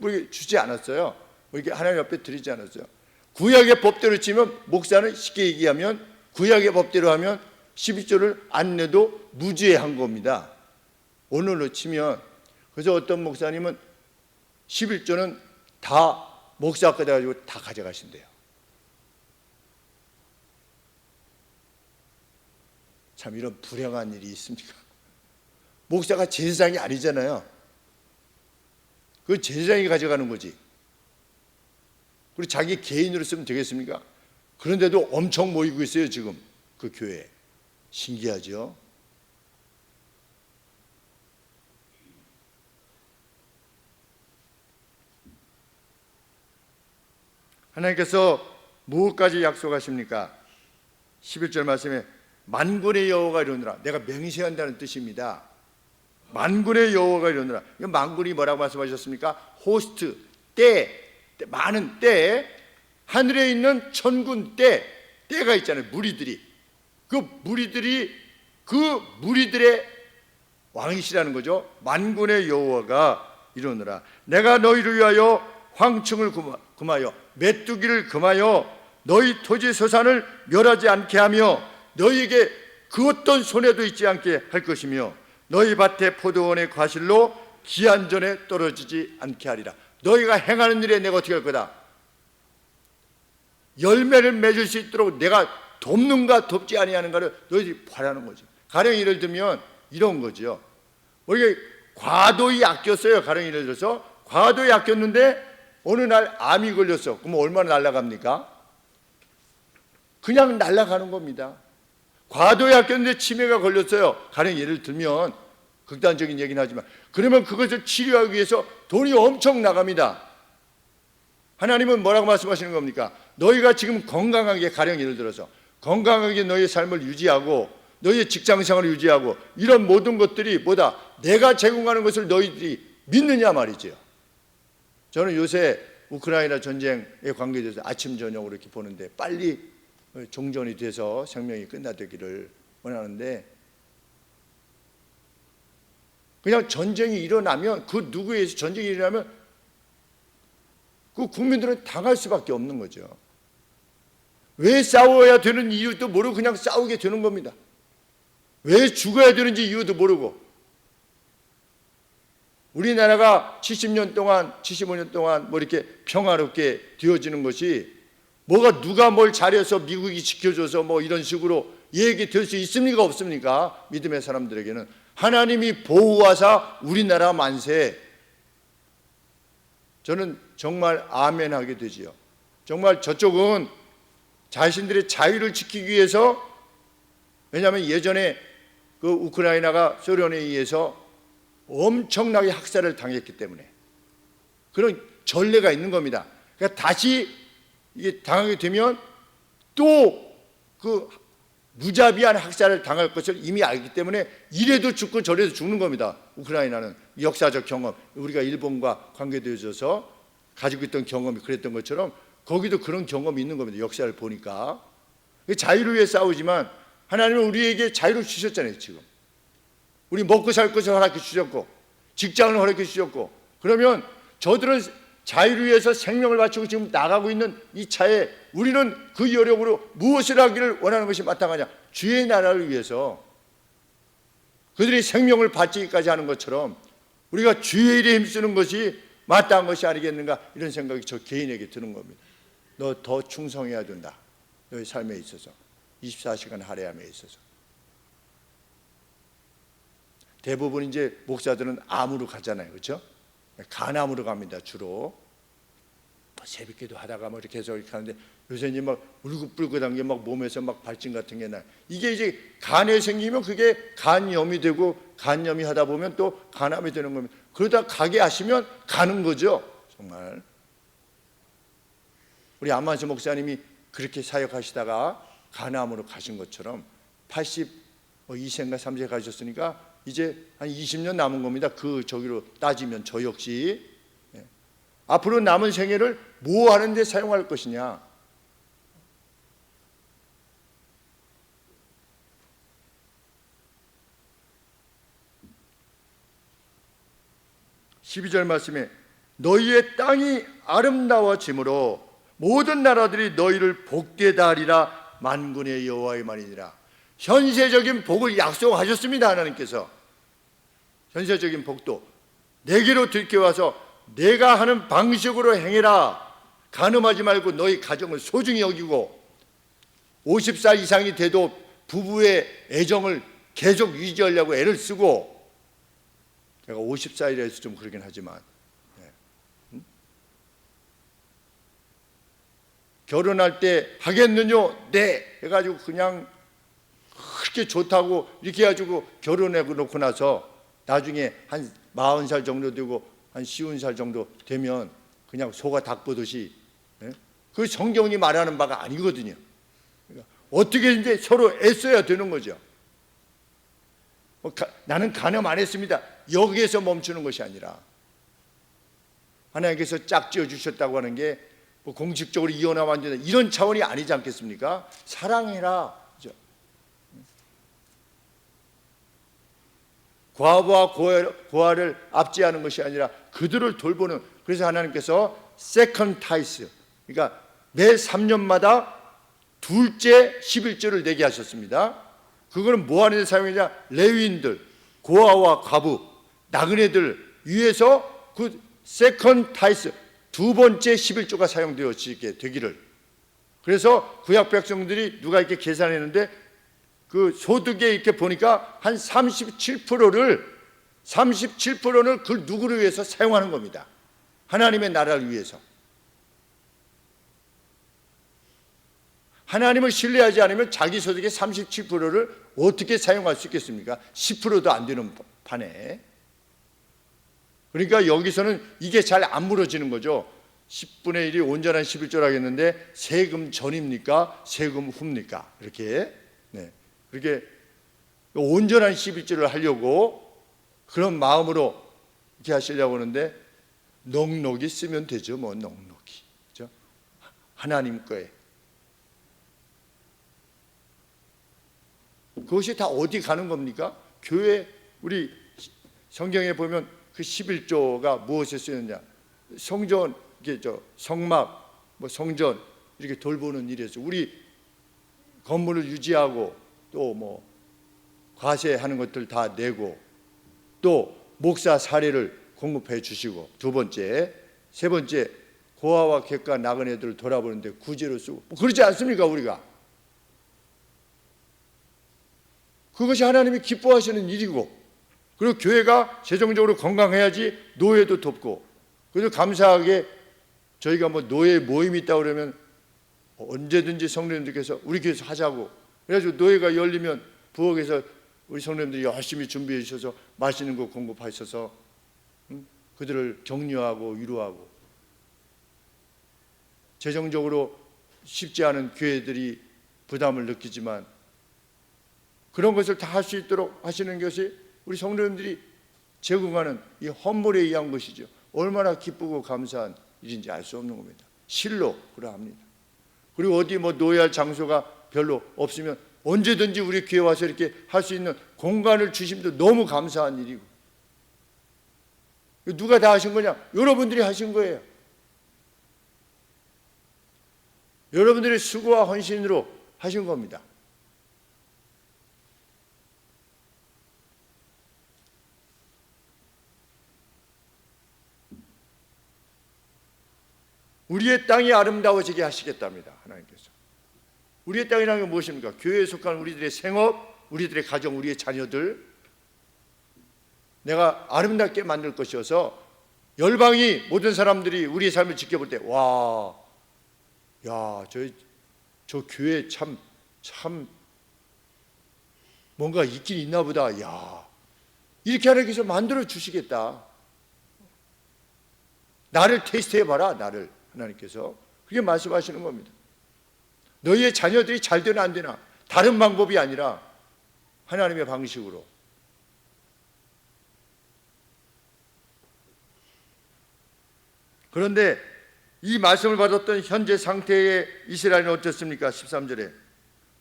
이렇게 주지 않았어요. 이렇게 하나님 앞에 드리지 않았어요. 구약의 법대로 치면 목사는 쉽게 얘기하면 구약의 법대로 하면 12조를 안 내도 무죄한 겁니다. 오늘로 치면. 그래서 어떤 목사님은 11조는 다 목사 앞에 가지고 다 가져가신대요. 참 이런 불행한 일이 있습니까? 목사가 제사장이 아니잖아요. 그 제사장이 가져가는 거지. 그리고 자기 개인으로 쓰면 되겠습니까? 그런데도 엄청 모이고 있어요. 지금 그 교회에. 신기하죠? 하나님께서 무엇까지 약속하십니까? 11절 말씀에 만군의 여호와가 이르노라. 내가 맹세한다는 뜻입니다. 만군의 여호와가 이르노라. 이 만군이 뭐라고 말씀하셨습니까? 호스트, 많은 때, 하늘에 있는 천군 때가 있잖아요. 무리들이. 그 무리들의 왕이시라는 거죠. 만군의 여호와가 이르노라. 내가 너희를 위하여 황충을 금하여 메뚜기를 금하여 너희 토지 서산을 멸하지 않게 하며 너희에게 그 어떤 손해도 있지 않게 할 것이며 너희 밭의 포도원의 과실로 기한전에 떨어지지 않게 하리라. 너희가 행하는 일에 내가 어떻게 할 거다? 열매를 맺을 수 있도록 내가 돕는가 돕지 아니하는가를 너희들이 바라는 거죠. 가령 예를 들면 이런 거죠. 우리가 과도히 아꼈어요. 가령 예를 들어서 과도히 아꼈는데 어느 날 암이 걸렸어. 그럼 얼마나 날아갑니까? 그냥 날아가는 겁니다. 과도히 아꼈는데 치매가 걸렸어요. 가령 예를 들면 극단적인 얘기는 하지만 그러면 그것을 치료하기 위해서 돈이 엄청 나갑니다. 하나님은 뭐라고 말씀하시는 겁니까? 너희가 지금 건강하게, 가령 예를 들어서 건강하게 너희의 삶을 유지하고 너희의 직장생활을 유지하고 이런 모든 것들이 뭐다? 내가 제공하는 것을 너희들이 믿느냐 말이죠. 저는 요새 우크라이나 전쟁에 관계돼서 아침 저녁으로 이렇게 보는데 빨리 종전이 돼서 생명이 끝나되기를 원하는데 그냥 전쟁이 일어나면 그 누구에 의해서 전쟁이 일어나면 그 국민들은 당할 수밖에 없는 거죠. 왜 싸워야 되는 이유도 모르고 그냥 싸우게 되는 겁니다. 왜 죽어야 되는지 이유도 모르고. 우리나라가 70년 동안 75년 동안 이렇게 평화롭게 되어지는 것이 뭐가 누가 뭘 잘해서 미국이 지켜줘서 이런 식으로 얘기될 수 있습니까? 없습니까? 믿음의 사람들에게는 하나님이 보호하사 우리나라 만세. 저는 정말 아멘하게 되지요. 정말 저쪽은 자신들의 자유를 지키기 위해서, 왜냐하면 예전에 그 우크라이나가 소련에 의해서 엄청나게 학살을 당했기 때문에 그런 전례가 있는 겁니다. 그러니까 다시 이게 당하게 되면 또 그 무자비한 학살을 당할 것을 이미 알기 때문에 이래도 죽고 저래도 죽는 겁니다. 우크라이나는 역사적 경험, 우리가 일본과 관계되어져서 가지고 있던 경험이 그랬던 것처럼 거기도 그런 경험이 있는 겁니다. 역사를 보니까. 자유를 위해 싸우지만 하나님은 우리에게 자유를 주셨잖아요. 지금 우리 먹고 살 것을 허락해 주셨고 직장을 허락해 주셨고, 그러면 저들은 자유를 위해서 생명을 바치고 지금 나가고 있는 이 차에 우리는 그 여력으로 무엇을 하기를 원하는 것이 마땅하냐? 주의 나라를 위해서 그들이 생명을 바치기까지 하는 것처럼 우리가 주의 일에 힘쓰는 것이 마땅한 것이 아니겠는가, 이런 생각이 저 개인에게 드는 겁니다. 너 더 충성해야 된다, 너의 삶에 있어서, 24시간 할애함에 있어서. 대부분 이제 목사들은 암으로 가잖아요, 그렇죠? 간암으로 갑니다, 주로. 새벽기도 하다가 뭐 이렇게 해서 이렇게 하는데, 요새 이제 막 울긋불긋한 게 막 몸에서 막 발진 같은 게 나요. 이게 이제 간에 생기면 그게 간염이 되고, 간염이 하다 보면 또 간암이 되는 겁니다. 그러다 가게 하시면 가는 거죠, 정말. 우리 안만수 목사님이 그렇게 사역하시다가 간암으로 가신 것처럼 82세인가 3세 가셨으니까 이제 한 20년 남은 겁니다. 그 저기로 따지면 저 역시 앞으로 남은 생애를 뭐 하는 데 사용할 것이냐. (12절) 말씀에 너희의 땅이 아름다워짐으로 모든 나라들이 너희를 복되다 하리라. 만군의 여호와의 말이니라. 현세적인 복을 약속하셨습니다. 하나님께서 현세적인 복도 내게로 들켜와서 내가 하는 방식으로 행해라. 간음하지 말고 너희 가정을 소중히 여기고 50살 이상이 돼도 부부의 애정을 계속 유지하려고 애를 쓰고, 제가 50살이라 해서 좀 그러긴 하지만 결혼할 때 하겠느냐? 네 해가지고 그냥 그렇게 좋다고 이렇게 해가지고 결혼해 놓고 나서 나중에 한 40살 정도 되고 한 50살 정도 되면 그냥 소가 닭 보듯이, 그 성경이 말하는 바가 아니거든요. 그러니까 어떻게 이제 서로 애써야 되는 거죠. 나는 간음 안 했습니다, 여기에서 멈추는 것이 아니라 하나님께서 짝지어 주셨다고 하는 게 뭐 공식적으로 이혼하면 안 된다, 이런 차원이 아니지 않겠습니까? 사랑해라. 그죠? 과부와 고아를 압제하는 것이 아니라 그들을 돌보는, 그래서 하나님께서 세컨 타이스, 그러니까 매 3년마다 둘째 11조를 내게 하셨습니다. 그거는 뭐 하는 데 사용이냐? 레위인들, 고아와 과부, 나그네들 위해서 그 세컨 타이스, 두 번째 11조가 사용되어지게 되기를. 그래서 구약 백성들이 누가 이렇게 계산했는데 그 소득에 이렇게 보니까 한 37%를 그 누구를 위해서 사용하는 겁니다. 하나님의 나라를 위해서. 하나님을 신뢰하지 않으면 자기 소득의 37%를 어떻게 사용할 수 있겠습니까? 10%도 안 되는 판에. 그러니까 여기서는 이게 잘 안 물어지는 거죠. 10분의 1이 온전한 11조라 하겠는데 세금 전입니까? 세금 후입니까? 이렇게. 그렇게 온전한 11조를 하려고 그런 마음으로 이렇게 하시려고 하는데 넉넉히 쓰면 되죠. 뭐 넉넉히. 그렇죠? 하나님 거에. 그것이 다 어디 가는 겁니까? 교회, 우리 성경에 보면 그 11조가 무엇에 쓰였냐? 성전, 이게 성막, 뭐 성전 이렇게 돌보는 일에서 우리 건물을 유지하고 또 뭐 과세하는 것들 다 내고 또 목사 사례를 공급해 주시고, 두 번째, 세 번째 고아와 객가 나그네들을 돌아보는데 구제로 쓰고, 뭐 그렇지 않습니까? 우리가 그것이 하나님이 기뻐하시는 일이고, 그리고 교회가 재정적으로 건강해야지 노예도 돕고. 그래서 감사하게 저희가 뭐 노예 모임이 있다 그러면 언제든지 성도님들께서 우리 교회에서 하자고, 그래가지고 노예가 열리면 부엌에서 우리 성도님들이 열심히 준비해 주셔서 맛있는 거 공급하셔서 그들을 격려하고 위로하고. 재정적으로 쉽지 않은 교회들이 부담을 느끼지만 그런 것을 다 할 수 있도록 하시는 것이 우리 성도님들이 제공하는 이 헌물에 의한 것이죠. 얼마나 기쁘고 감사한 일인지 알 수 없는 겁니다. 실로 그러합니다. 그리고 어디 뭐 노예할 장소가 별로 없으면 언제든지 우리 교회 와서 이렇게 할 수 있는 공간을 주심도 너무 감사한 일이고. 누가 다 하신 거냐? 여러분들이 하신 거예요. 여러분들의 수고와 헌신으로 하신 겁니다. 우리의 땅이 아름다워지게 하시겠답니다. 하나님께서. 우리의 땅이라는 건 무엇입니까? 교회에 속한 우리들의 생업, 우리들의 가정, 우리의 자녀들, 내가 아름답게 만들 것이어서 열방이, 모든 사람들이 우리의 삶을 지켜볼 때, 와, 야, 저 교회 참 뭔가 있긴 있나 보다. 야, 이렇게 하나님께서 만들어 주시겠다. 나를 테스트해봐라. 나를. 하나님께서 그렇게 말씀하시는 겁니다. 너희의 자녀들이 잘 되나 안 되나, 다른 방법이 아니라 하나님의 방식으로. 그런데 이 말씀을 받았던 현재 상태의 이스라엘은 어떻습니까? 13절에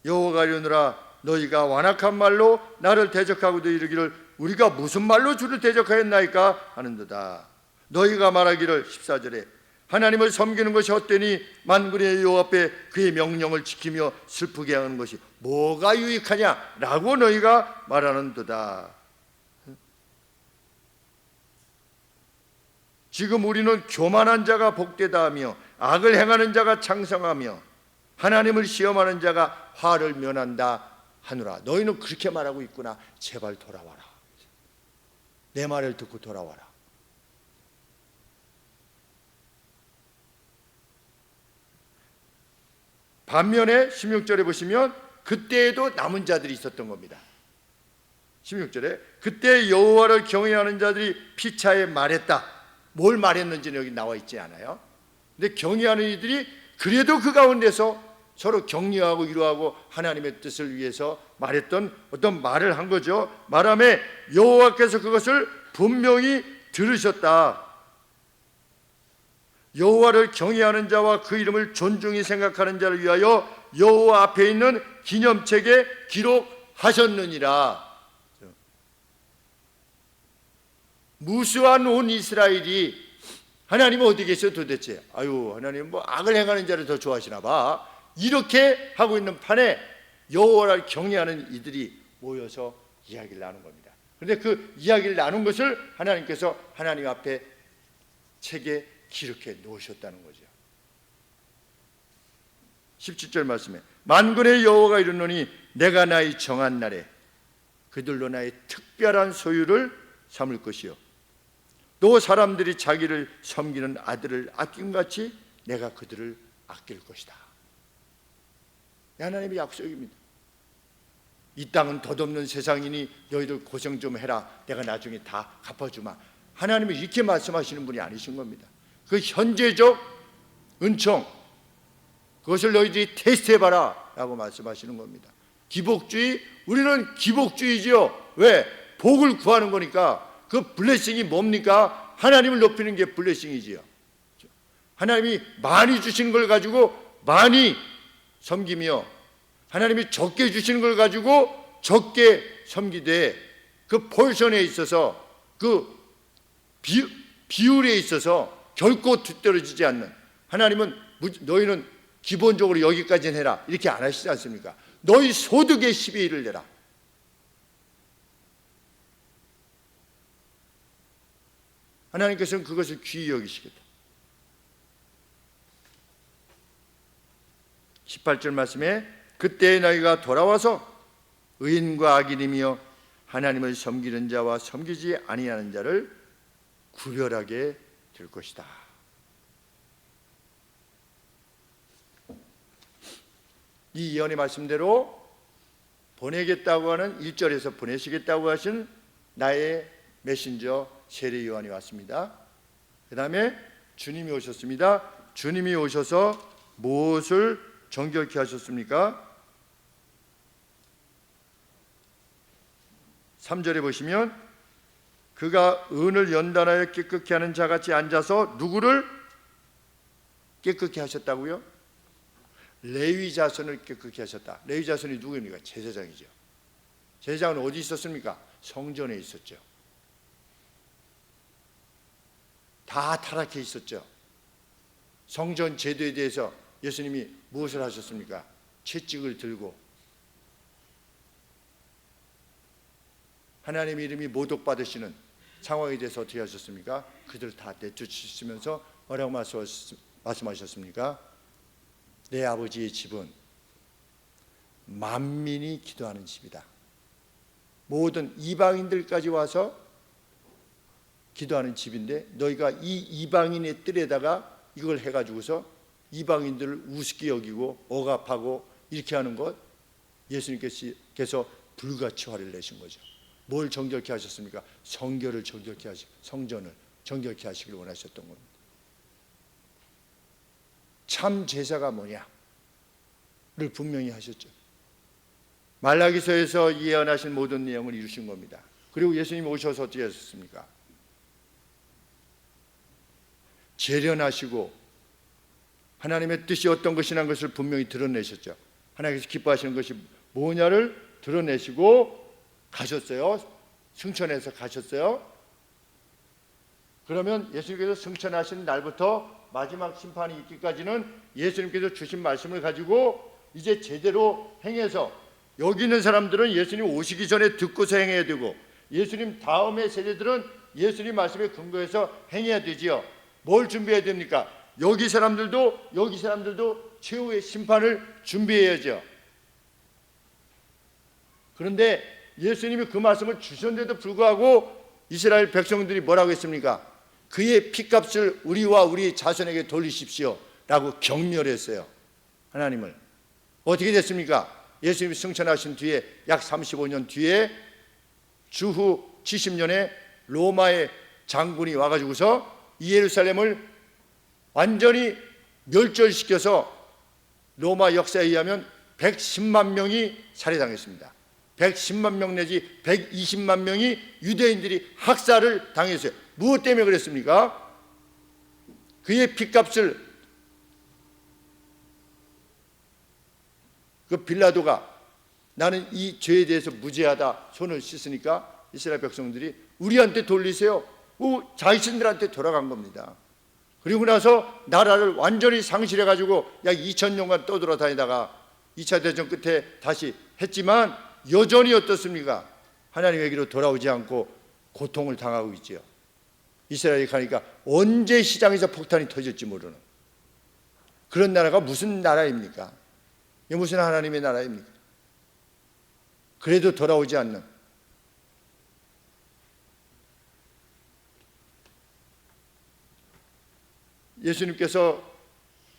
여호와가 이르노라 너희가 완악한 말로 나를 대적하고도 이르기를 우리가 무슨 말로 주를 대적하였나이까 하는도다. 너희가 말하기를 14절에 하나님을 섬기는 것이 헛되니 만군의 여호와 앞에 그의 명령을 지키며 슬프게 하는 것이 뭐가 유익하냐라고 너희가 말하는도다. 지금 우리는 교만한 자가 복되다 하며 악을 행하는 자가 창성하며 하나님을 시험하는 자가 화를 면한다 하노라. 너희는 그렇게 말하고 있구나. 제발 돌아와라. 내 말을 듣고 돌아와라. 반면에 16절에 보시면 그때에도 남은 자들이 있었던 겁니다. 16절에 그때 여호와를 경외하는 자들이 피차에 말했다. 뭘 말했는지는 여기 나와 있지 않아요. 근데 경외하는 이들이 그래도 그 가운데서 서로 격려하고 위로하고 하나님의 뜻을 위해서 말했던 어떤 말을 한 거죠. 말하며 여호와께서 그것을 분명히 들으셨다. 여호와를 경외하는 자와 그 이름을 존중히 생각하는 자를 위하여 여호와 앞에 있는 기념책에 기록하셨느니라. 무수한 온 이스라엘이 하나님은 어디 계세요 도대체? 아유, 하나님 뭐 악을 행하는 자를 더 좋아하시나 봐. 이렇게 하고 있는 판에 여호와를 경외하는 이들이 모여서 이야기를 나눈 겁니다. 그런데 그 이야기를 나눈 것을 하나님께서 하나님 앞에 책에 기록해 놓으셨다는 거죠. 17절 말씀에 만군의 여호와가 이르노니 내가 나의 정한 날에 그들로 나의 특별한 소유를 삼을 것이요 또 사람들이 자기를 섬기는 아들을 아낌같이 내가 그들을 아낄 것이다. 하나님의 약속입니다. 이 땅은 덧없는 세상이니 너희들 고생 좀 해라. 내가 나중에 다 갚아주마. 하나님은 이렇게 말씀하시는 분이 아니신 겁니다. 그 현재적 은총, 그것을 너희들이 테스트해봐라 라고 말씀하시는 겁니다. 기복주의, 우리는 기복주의지요. 왜? 복을 구하는 거니까. 그 블레싱이 뭡니까? 하나님을 높이는 게 블레싱이지요. 하나님이 많이 주신 걸 가지고 많이 섬기며 하나님이 적게 주시는 걸 가지고 적게 섬기되 그 포션에 있어서 그 비율에 있어서 결코 뒤떨어지지 않는 하나님은 너희는 기본적으로 여기까지는 해라 이렇게 안 하시지 않습니까? 너희 소득의 12일을 내라. 하나님께서는 그것을 귀히 여기시겠다. 18절 말씀에 그때 너희가 돌아와서 의인과 악인이며 하나님을 섬기는 자와 섬기지 아니하는 자를 구별하게 될 것이다. 이 예언의 말씀대로 보내겠다고 하는 1절에서 보내시겠다고 하신 나의 메신저 세례 요한이 왔습니다. 그 다음에 주님이 오셨습니다. 주님이 오셔서 무엇을 정결케 하셨습니까? 3절에 보시면 그가 은을 연단하여 깨끗게 하는 자같이 앉아서 누구를 깨끗게 하셨다고요? 레위 자손을 깨끗게 하셨다. 레위 자손이 누구입니까? 제사장이죠. 제사장은 어디 있었습니까? 성전에 있었죠. 다 타락해 있었죠. 성전 제도에 대해서 예수님이 무엇을 하셨습니까? 채찍을 들고 하나님의 이름이 모독받으시는 상황에 대해서 어떻게 하셨습니까? 그들을 다 내쫓으시면서 뭐라고 말씀하셨습니까? 내 아버지의 집은 만민이 기도하는 집이다. 모든 이방인들까지 와서 기도하는 집인데 너희가 이 이방인의 뜰에다가 이걸 해가지고서 이방인들을 우습게 여기고 억압하고 이렇게 하는 것, 예수님께서 불같이 화를 내신 거죠. 뭘 정결케 하셨습니까? 성전을 정결케 하시길 원하셨던 겁니다. 참 제사가 뭐냐를 분명히 하셨죠. 말라기서에서 예언하신 모든 내용을 이루신 겁니다. 그리고 예수님이 오셔서 어떻게 하셨습니까? 재련하시고 하나님의 뜻이 어떤 것이라는 것을 분명히 드러내셨죠. 하나님께서 기뻐하시는 것이 뭐냐를 드러내시고 가셨어요. 승천해서 가셨어요. 그러면 예수님께서 승천하신 날부터 마지막 심판이 있기까지는 예수님께서 주신 말씀을 가지고 이제 제대로 행해서, 여기 있는 사람들은 예수님 오시기 전에 듣고서 행해야 되고 예수님 다음의 세대들은 예수님 말씀에 근거해서 행해야 되지요. 뭘 준비해야 됩니까? 여기 사람들도 최후의 심판을 준비해야죠. 그런데 예수님이 그 말씀을 주셨는데도 불구하고 이스라엘 백성들이 뭐라고 했습니까? 그의 피값을 우리와 우리 자손에게 돌리십시오 라고 경멸했어요. 하나님을. 어떻게 됐습니까? 예수님이 승천하신 뒤에 약 35년 뒤에 주후 70년에 로마의 장군이 와가지고서 예루살렘을 완전히 멸절시켜서 로마 역사에 의하면 110만 명이 살해당했습니다. 110만 명 내지 120만 명이 유대인들이 학살을 당했어요. 무엇 때문에 그랬습니까? 그의 핏값을 그 빌라도가 나는 이 죄에 대해서 무죄하다 손을 씻으니까 이스라엘 백성들이 우리한테 돌리세요. 자신들한테 돌아간 겁니다. 그리고 나서 나라를 완전히 상실해가지고 약 2000년간 떠돌아다니다가 2차 대전 끝에 다시 했지만 여전히 어떻습니까? 하나님에게로 돌아오지 않고 고통을 당하고 있지요. 이스라엘에 가니까 언제 시장에서 폭탄이 터질지 모르는 그런 나라가 무슨 나라입니까? 이게 무슨 하나님의 나라입니까? 그래도 돌아오지 않는,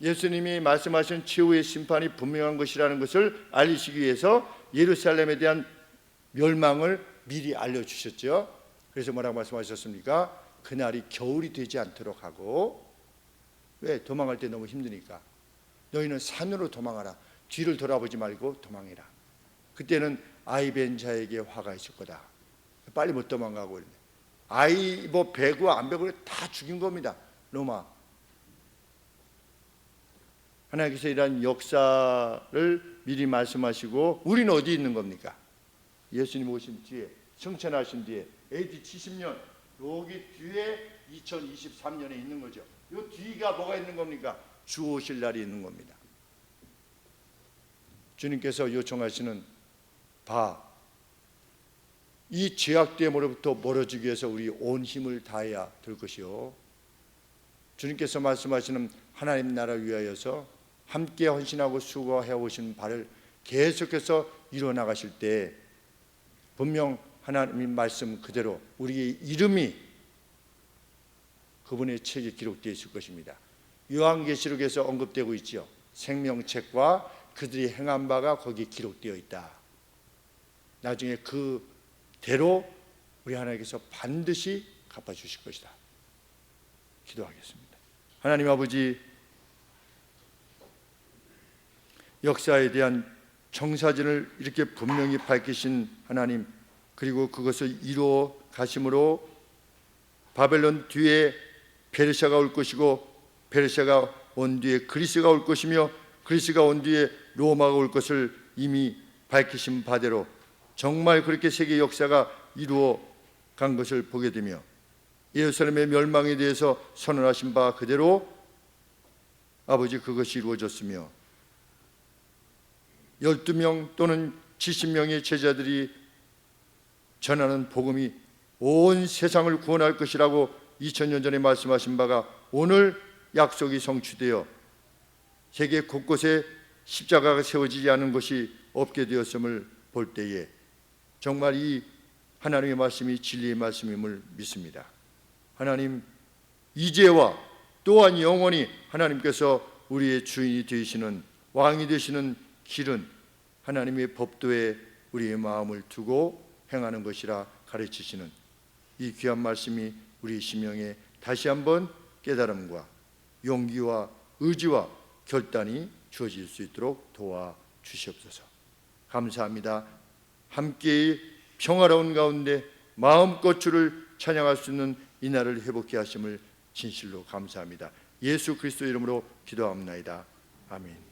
예수님이 말씀하신 최후의 심판이 분명한 것이라는 것을 알리시기 위해서 예루살렘에 대한 멸망을 미리 알려주셨죠. 그래서 뭐라고 말씀하셨습니까? 그날이 겨울이 되지 않도록 하고, 왜? 도망갈 때 너무 힘드니까 너희는 산으로 도망하라. 뒤를 돌아보지 말고 도망해라. 그때는 아이 벤 자에게 화가 있을 거다. 빨리 못 도망가고 이러네. 아이 뭐 배구 안 배구 다 죽인 겁니다. 로마. 하나님께서 이러한 역사를 미리 말씀하시고 우리는 어디 있는 겁니까? 예수님 오신 뒤에, 승천하신 뒤에 AD 70년 여기 뒤에 2023년에 있는 거죠. 이 뒤가 뭐가 있는 겁니까? 주 오실 날이 있는 겁니다. 주님께서 요청하시는 이 죄악됨으로부터 멀어지기 위해서 우리 온 힘을 다해야 될 것이요, 주님께서 말씀하시는 하나님 나라를 위하여서 함께 헌신하고 수고해 오신 바를 계속해서 이루어나가실 때 분명 하나님의 말씀 그대로 우리의 이름이 그분의 책에 기록되어 있을 것입니다. 요한계시록에서 언급되고 있지요. 생명책과 그들이 행한 바가 거기에 기록되어 있다. 나중에 그대로 우리 하나님께서 반드시 갚아주실 것이다. 기도하겠습니다. 하나님 아버지, 역사에 대한 정사진을 이렇게 분명히 밝히신 하나님, 그리고 그것을 이루어 가심으로 바벨론 뒤에 페르시아가 올 것이고 페르시아가 온 뒤에 그리스가 올 것이며 그리스가 온 뒤에 로마가 올 것을 이미 밝히신 바대로 정말 그렇게 세계 역사가 이루어 간 것을 보게 되며 예루살렘의 멸망에 대해서 선언하신 바 그대로 아버지, 그것이 이루어졌으며 12명 또는 70명의 제자들이 전하는 복음이 온 세상을 구원할 것이라고 2000년 전에 말씀하신 바가 오늘 약속이 성취되어 세계 곳곳에 십자가가 세워지지 않은 것이 없게 되었음을 볼 때에 정말 이 하나님의 말씀이 진리의 말씀임을 믿습니다. 하나님, 이제와 또한 영원히 하나님께서 우리의 주인이 되시는, 왕이 되시는 길은 하나님의 법도에 우리의 마음을 두고 행하는 것이라 가르치시는 이 귀한 말씀이 우리 심령에 다시 한번 깨달음과 용기와 의지와 결단이 주어질 수 있도록 도와주시옵소서. 감사합니다. 함께 평화로운 가운데 마음껏 주를 찬양할 수 있는 이 날을 회복케 하심을 진실로 감사합니다. 예수 그리스도 이름으로 기도합나이다. 아멘.